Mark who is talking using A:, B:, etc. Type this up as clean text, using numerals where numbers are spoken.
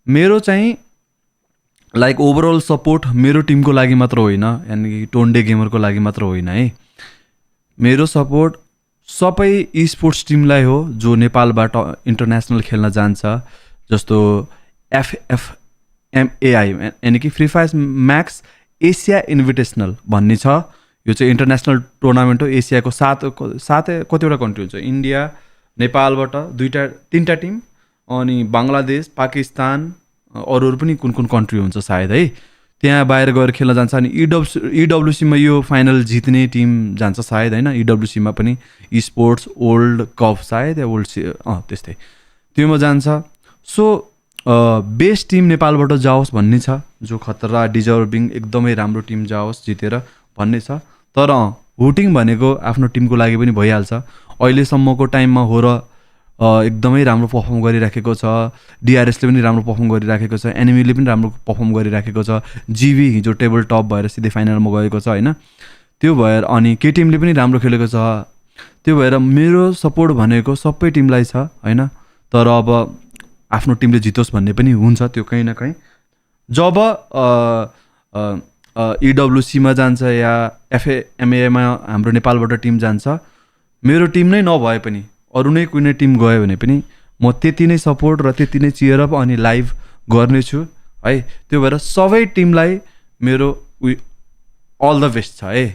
A: मेरो चाहिँ like overall support मेरो टिमको लागि मात्र होइन, यानि कि टोन्डे गेमरको लागि मात्र होइन है। मेरो सपोर्ट सबै स्पोर्ट्स टिमलाई हो जो नेपालबाट इन्टरनेसनल खेल्न जान्छ, जस्तो FFMAI यानि कि फ्री फायर म्याक्स एसिया इन्भिटेसनल भन्ने छ। यो चाहिँ इन्टरनेसनल टुर्नामेन्ट हो। एसियाको सात कतिवटा कन्ट्री हुन्छ, इन्डिया नेपालबाट 2-3टा टिम, अनि बङ्गलादेश, पाकिस्तान, अरूहरू पनि कुन कुन कन्ट्री हुन्छ सायद है, त्यहाँ बाहिर गएर खेल्न जान्छ। अनि EWCमा यो फाइनल जित्ने टिम जान्छ सायद होइन। EWCमा पनि स्पोर्ट्स ओल्ड कप सायद या ओल्ड त्यस्तै त्योमा जान्छ। सो बेस्ट टिम नेपालबाट जाओस् भन्ने छ, जो खतरा डिजर्भिङ एकदमै राम्रो टिम जाओस् जितेर भन्ने छ। तर भोटिङ भनेको आफ्नो टिमको लागि पनि भइहाल्छ। अहिलेसम्मको टाइममा हो र एकदमै राम्रो पर्फर्म गरिराखेको छ, DRSले पनि राम्रो पर्फर्म गरिराखेको छ, एनिमीले पनि राम्रो पर्फर्म गरिराखेको छ, GB हिजो टेबल टप भएर सिधै फाइनलमा गएको छ होइन। त्यो भएर अनि KTMले पनि राम्रो खेलेको छ। त्यो भएर मेरो सपोर्ट भनेको सबै टिमलाई छ होइन। तर अब आफ्नो टिमले जितोस् भन्ने पनि हुन्छ, त्यो कहीँ न कहीँ। जब EWCमा जान्छ या FFMAIमा हाम्रो नेपालबाट टिम जान्छ, मेरो टिम नै नभए पनि अरू नै कुनै टिम गयो भने पनि म त्यति नै सपोर्ट र त्यति नै चियर अप अनि लाइभ गर्नेछु है। त्यो भएर सबै टिमलाई मेरो अल द बेस्ट छ है।